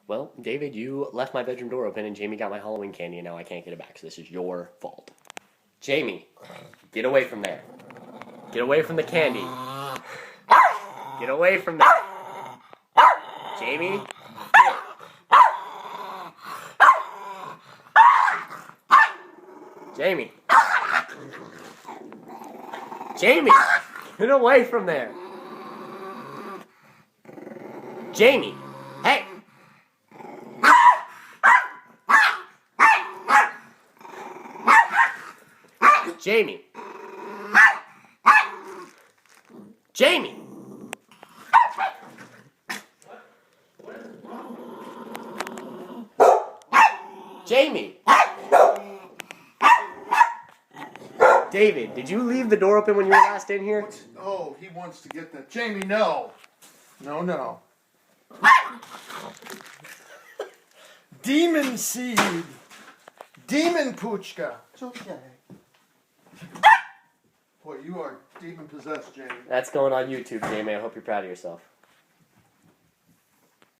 Well, David, you left my bedroom door open and Jamie got my Halloween candy and now I can't get it back, so this is your fault. Jamie, get away from there. Get away from the candy. Get away from there. Jamie? Jamie. Jamie! Get away from there. Jamie! Hey! Jamie! Jamie! Jamie! David, did you leave the door open when you were last in here? Oh, he wants to get that. Jamie, no. No. Demon seed. Demon Puchka. It's okay. Boy, you are demon possessed, Jamie. That's going on YouTube, Jamie. I hope you're proud of yourself.